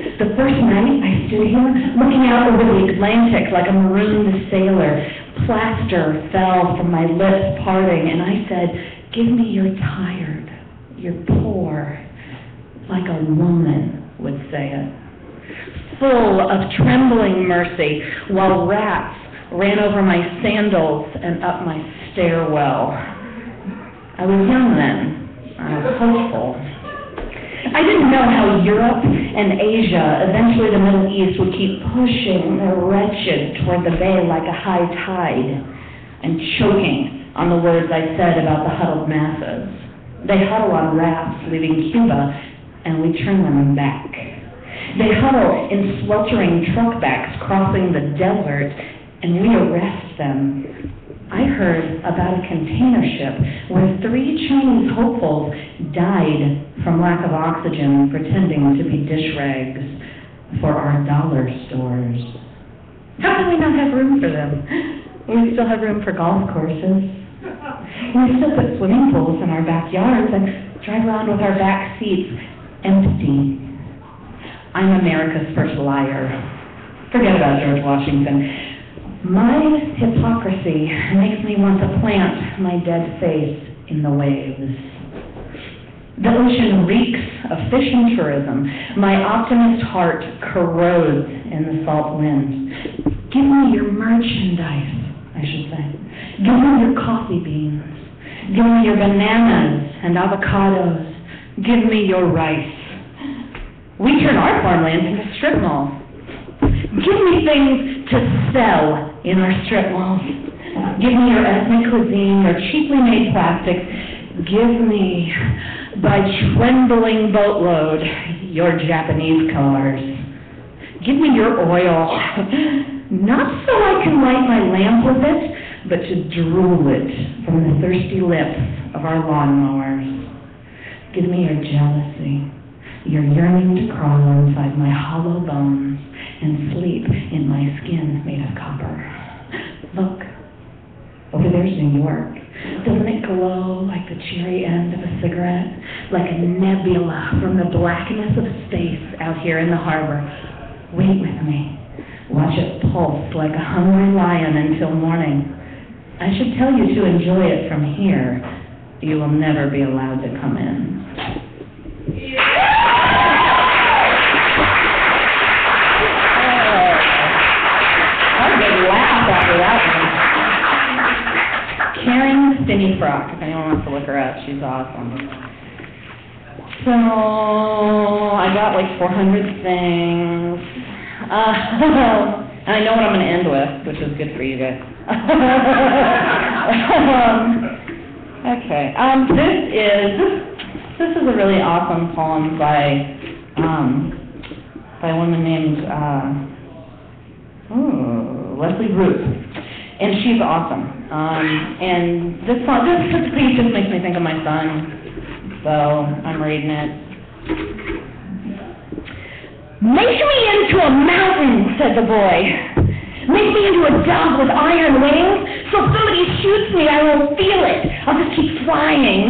The first night I stood here, looking out over the Atlantic like a marooned sailor. Plaster fell from my lips, parting, and I said, "Give me you're tired, you're poor," like a woman would say it. Full of trembling mercy, while rats ran over my sandals and up my stairwell. I was young then. I was hopeful. I didn't know how Europe and Asia, eventually the Middle East, would keep pushing the wretched toward the bay like a high tide and choking on the words I said about the huddled masses. They huddle on rafts leaving Cuba, and we turn them back. They huddle in sweltering truck backs crossing the desert, and we arrest them. I heard about a container ship where 3 Chinese hopefuls died from lack of oxygen, pretending to be dish rags for our dollar stores. How can we not have room for them? We still have room for golf courses. We still put swimming pools in our backyards and drive around with our back seats empty. I'm America's first liar. Forget about George Washington. My hypocrisy makes me want to plant my dead face in the waves. The ocean reeks of fishing tourism. My optimist heart corrodes in the salt wind. Give me your merchandise, I should say. Give me your coffee beans. Give me your bananas and avocados. Give me your rice. We turn our farmland into strip malls. Give me things to sell in our strip malls. Give me your ethnic cuisine, your cheaply made plastics. Give me, by trembling boatload, your Japanese cars. Give me your oil, not so I can light my lamp with it, but to drool it from the thirsty lips of our lawnmowers. Give me your jealousy, your yearning to crawl inside my hollow bones and sleep in my skin made of copper. Look, over there's New York. Doesn't it glow like the cherry end of a cigarette? Like a nebula from the blackness of space out here in the harbor. Wait with me. Watch it pulse like a hungry lion until morning. I should tell you to enjoy it from here. You will never be allowed to come in. That was a good laugh after that one. Karen Spinny Frock, if anyone wants to look her up, she's awesome. So, I got like 400 things. And I know what I'm going to end with, which is good for you guys. Okay, this is a really awesome poem by a woman named Leslie Ruth, and she's awesome. And this piece just makes me think of my son, so I'm reading it. Make me into a mountain, said the boy. Make me into a dove with iron wings, so if somebody shoots me, I won't feel it. I'll just keep flying.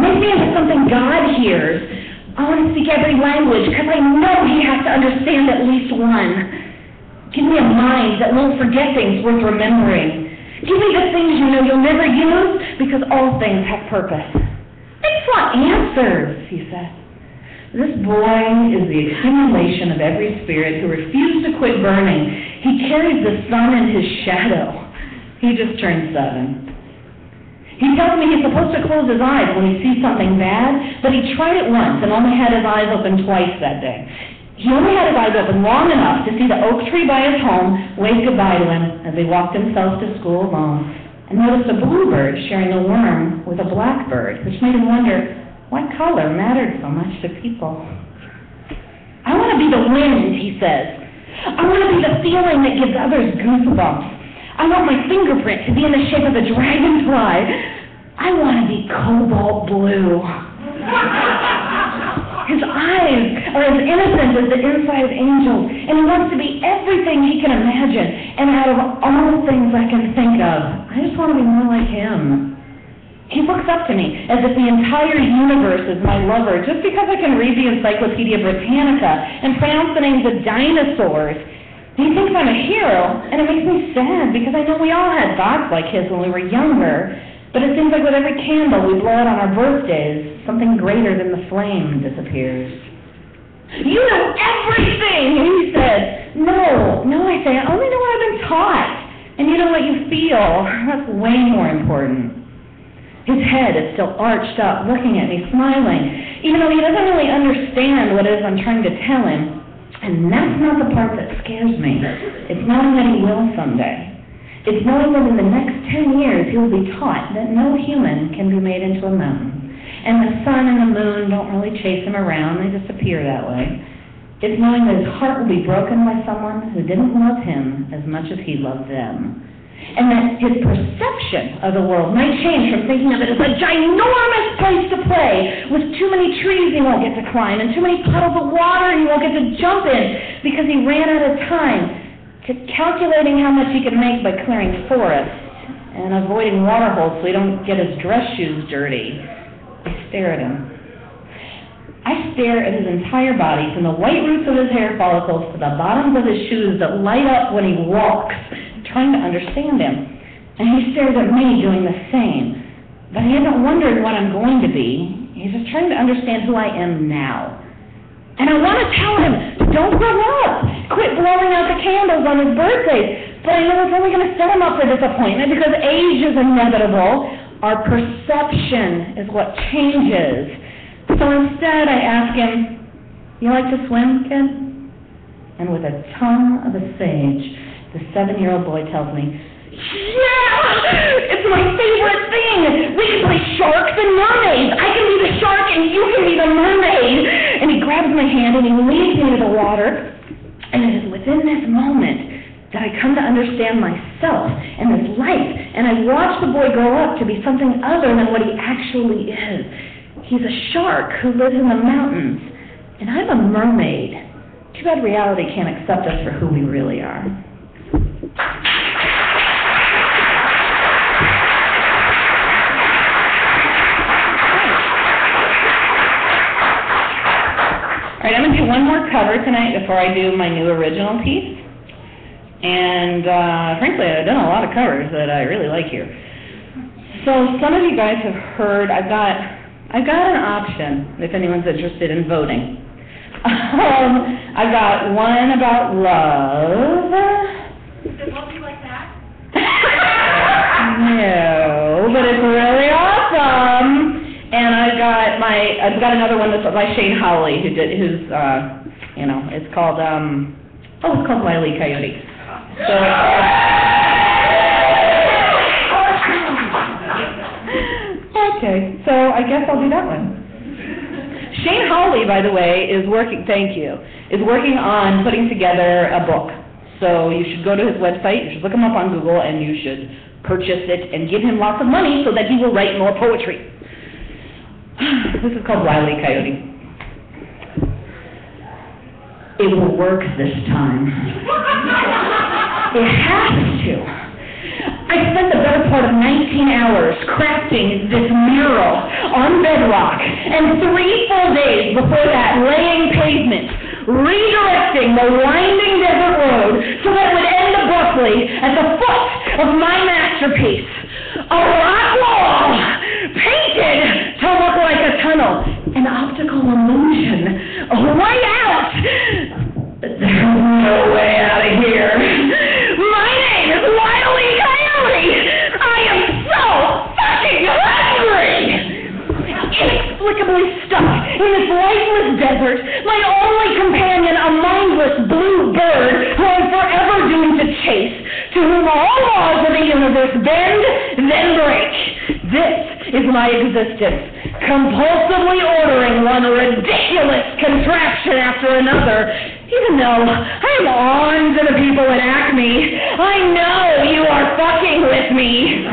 Make me into something God hears. I want to speak every language, because I know he has to understand at least one. Give me a mind that won't forget things worth remembering. Give me the things you know you'll never use, because all things have purpose. I just want answers, he said. This boy is the accumulation of every spirit who refused to quit burning. He carries the sun in his shadow. He just turned 7. He tells me he's supposed to close his eyes when he sees something bad, but he tried it once and only had his eyes open twice that day. He only had his eyes open long enough to see the oak tree by his home wave goodbye to him as they walked themselves to school alone, and noticed a bluebird sharing a worm with a blackbird, which made him wonder what color mattered so much to people. I want to be the wind, he says. I want to be the feeling that gives others goosebumps. I want my fingerprint to be in the shape of a dragonfly. I want to be cobalt blue. His eyes are as innocent as the inside of angels, and he wants to be everything he can imagine. And out of all the things I can think of, I just want to be more like him. He looks up to me as if the entire universe is my lover, just because I can read the Encyclopedia Britannica and pronounce the names of dinosaurs. He thinks I'm a hero, and it makes me sad because I know we all had thoughts like his when we were younger. But it seems like with every candle we blow out on our birthdays, something greater than the flame disappears. You know everything, he said. No, I say, I only know what I've been taught. And you know what you feel. That's way more important. His head is still arched up, looking at me, smiling, even though he doesn't really understand what it is I'm trying to tell him. And that's not the part that scares me. It's knowing that he will someday. It's knowing that in the next 10 years he will be taught that no human can be made into a mountain. And the sun and the moon don't really chase him around, they just appear that way. It's knowing that his heart will be broken by someone who didn't love him as much as he loved them. And that his perception of the world might change from thinking of it as a ginormous place to play, with too many trees he won't get to climb, and too many puddles of water he won't get to jump in because he ran out of time, to calculating how much he could make by clearing forests and avoiding water holes so he don't get his dress shoes dirty. I stare at him. I stare at his entire body, from the white roots of his hair follicles to the bottoms of his shoes that light up when he walks, trying to understand him. And he stares at me doing the same. But he hasn't wondered what I'm going to be. He's just trying to understand who I am now. And I want to tell him, don't grow up. Quit blowing out the candles on his birthday. But I know it's only going to set him up for disappointment because age is inevitable. Our perception is what changes. So instead, I ask him, you like to swim, kid? And with a tongue of a sage, the 7-year-old boy tells me, yeah! It's my favorite thing! We can play sharks and mermaids! I can be the shark and you can be the mermaid! And he grabs my hand and he leads me into the water. And it is within this moment that I come to understand myself and this life. And I watch the boy grow up to be something other than what he actually is. He's a shark who lives in the mountains. And I'm a mermaid. Too bad reality can't accept us for who we really are. All right, I'm going to do one more cover tonight before I do my new original piece. And frankly, I've done a lot of covers that I really like here. So some of you guys have heard, I've got an option if anyone's interested in voting. I've got one about love. Does it look like that? No, but it's really awesome. And I've got another one that's by Shane Howley, it's called Wile E. Coyote. So, okay, so I guess I'll do that one. Shane Howley, by the way, is working on putting together a book. So you should go to his website, you should look him up on Google, and you should purchase it and give him lots of money so that he will write more poetry. This is called Wile E. Coyote. It will work this time. It has to. I spent the better part of 19 hours crafting this mural on bedrock, and 3 full days before that laying pavement, redirecting the winding desert road so that it would end abruptly at the foot of my masterpiece, a rock wall painted to look like a tunnel, an optical illusion, a way out. But there's no way out of here. My name is Wile E. Coyote. I am so fucking hungry. Inexplicably stuck in this lifeless desert, my only companion a mindless blue bird who I'm forever doomed to chase, to whom all laws of the universe bend, then break. This is my existence, compulsively ordering one ridiculous contraption after another, even though I am on to the people at Acme. I know you are fucking with me.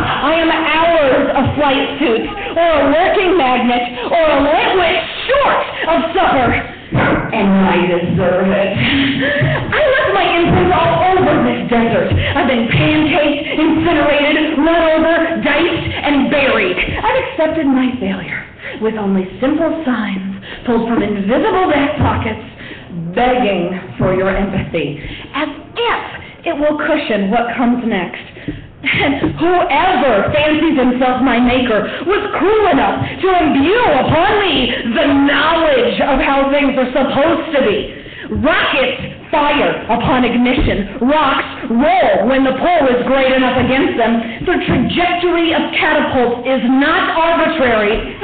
I am hours of flight suits, or a working magnet, or a litwit short of supper. And I deserve it. I left my imprint all over this desert. I've been pancaked, incinerated, run over, diced, and buried. I've accepted my failure with only simple signs pulled from invisible back pockets, begging for your empathy, as if it will cushion what comes next. And whoever fancies himself my maker was cruel enough to imbue upon me the knowledge of how things are supposed to be. Rockets fire upon ignition. Rocks roll when the pull is great enough against them. The trajectory of catapults is not arbitrary.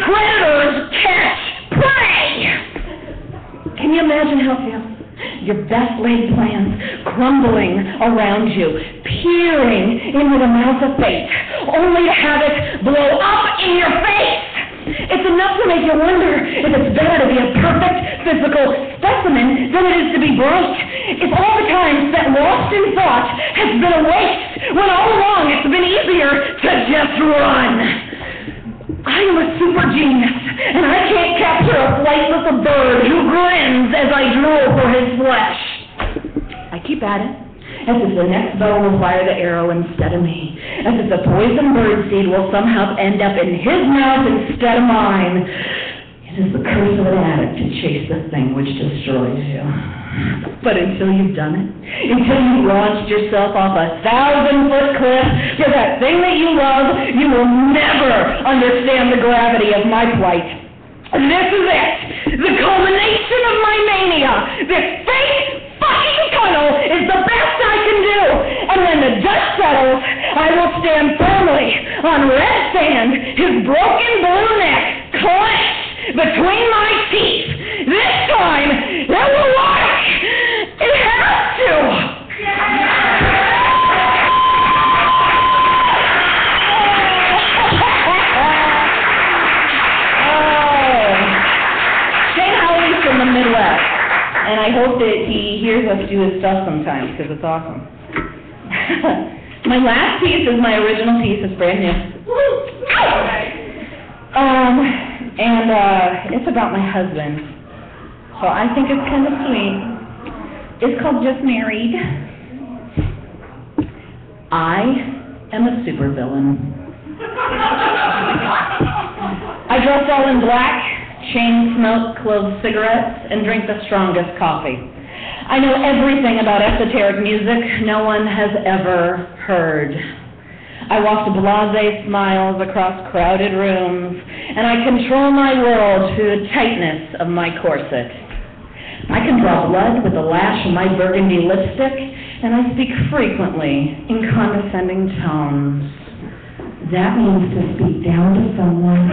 Predators catch prey. Can you imagine how it feels? Your best laid plans crumbling around you, peering into the mouth of fate, only to have it blow up in your face. It's enough to make you wonder if it's better to be a perfect physical specimen than it is to be bright. If all the time spent lost in thought has been a waste, when all along it's been easier to just run. I am a super genius, and I can't capture a flightless bird who grins as I drool for his flesh. I keep at it, as if the next bow will fire the arrow instead of me, as if the poison bird seed will somehow end up in his mouth instead of mine. It is the curse of an addict to chase the thing which destroys you. But until you've done it, until you've launched yourself off a 1,000-foot cliff for that thing that you love, you will never understand the gravity of my plight. This is it, the culmination of my mania. This fake fucking tunnel is the best I can do. And when the dust settles, I will stand firmly on red sand, his broken blue neck clenched between my teeth. This time, it will work. It has to. Shane Howley's from the Midwest, and I hope that he hears us do his stuff sometimes, because it's awesome. My last piece is my original piece. It's brand new. It's about my husband. So I think it's kind of sweet. It's called Just Married. I am a supervillain. I dress all in black, chain smoke clove cigarettes, and drink the strongest coffee. I know everything about esoteric music no one has ever heard. I waft blasé smiles across crowded rooms, and I control my world through the tightness of my corset. I can draw blood with the lash of my burgundy lipstick, and I speak frequently in condescending tones. That means to speak down to someone.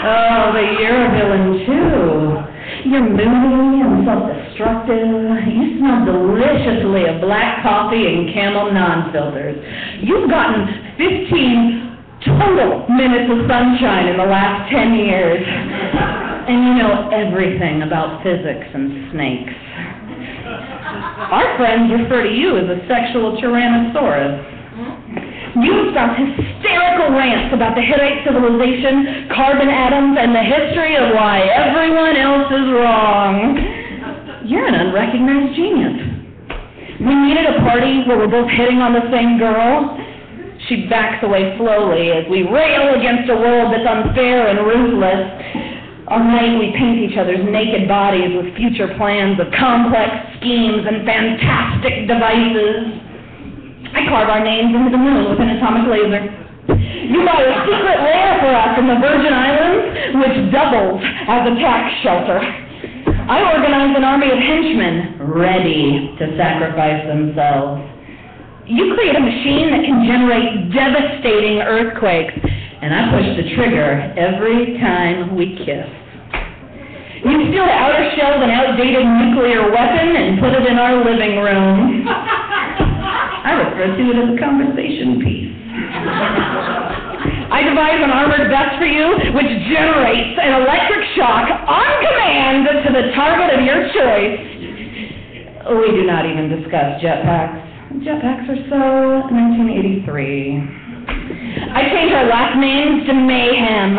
Oh, but you're a villain too. You're moody and self-destructive. You smell deliciously of black coffee and Camel non-filters. You've gotten 15 total minutes of sunshine in the last 10 years. And you know everything about physics and snakes. Our friends refer to you as a sexual tyrannosaurus. You spout hysterical rants about the Hittite civilization, carbon atoms, and the history of why everyone else is wrong. You're an unrecognized genius. We meet at a party where we're both hitting on the same girl. She backs away slowly as we rail against a world that's unfair and ruthless. All night we paint each other's naked bodies with future plans of complex schemes and fantastic devices. I carve our names into the moon with an atomic laser. You buy a secret lair for us in the Virgin Islands, which doubles as a tax shelter. I organize an army of henchmen ready to sacrifice themselves. You create a machine that can generate devastating earthquakes, and I push the trigger every time we kiss. You steal the outer shell of an outdated nuclear weapon and put it in our living room. I refer to it as a conversation piece. I devise an armored vest for you, which generates an electric shock on command to the target of your choice. We do not even discuss jetpacks. Jetpacks are so 1983. I change our last names to Mayhem.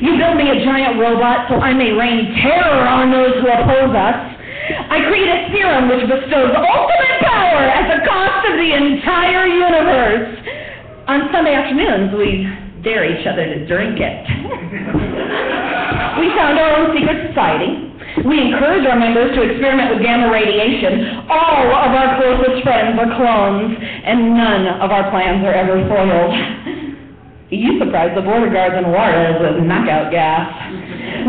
You build me a giant robot so I may rain terror on those who oppose us. I create a serum which bestows ultimate power at the cost of the entire universe. On Sunday afternoons, we dare each other to drink it. We found our own secret society. We encourage our members to experiment with gamma radiation. All of our closest friends are clones, and none of our plans are ever foiled. You surprise the border guards in Juarez with knockout gas.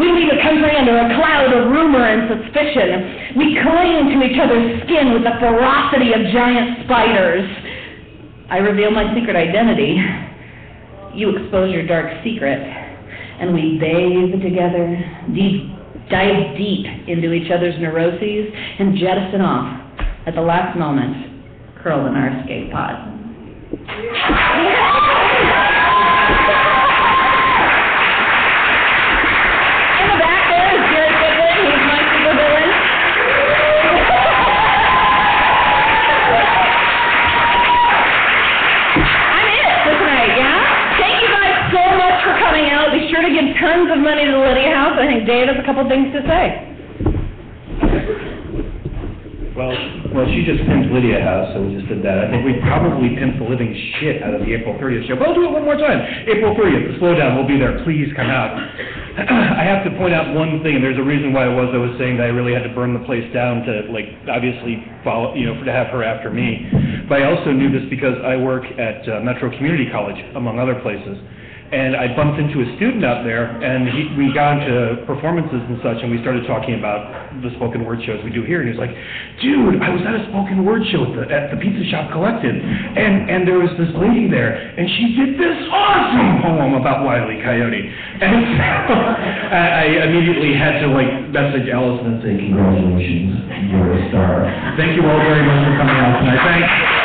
We leave the country under a cloud of rumor and suspicion. We cling to each other's skin with the ferocity of giant spiders. I reveal my secret identity. You expose your dark secret. And we bathe together, dive deep into each other's neuroses, and jettison off at the last moment, curled in our escape pod. Be sure to give tons of money to the Lydia House. I think Dave has a couple things to say. Well, she just pimped Lydia House, so we just did that. I think we probably pimped the living shit out of the April 30th show, but I'll do it one more time. April 30th, the Slowdown, we'll be there. Please come out. I have to point out one thing, and there's a reason why I was saying that I really had to burn the place down to, like, obviously follow, to have her after me. But I also knew this because I work at Metro Community College, among other places. And I bumped into a student out there, and we got into performances and such, and we started talking about the spoken word shows we do here. And he was like, "Dude, I was at a spoken word show at the Pizza Shop Collective, and there was this lady there, and she did this awesome poem about Wile E. Coyote." And so I immediately had to message Allison and say, "Congratulations, you're a star." Thank you all very much for coming out tonight. Thanks.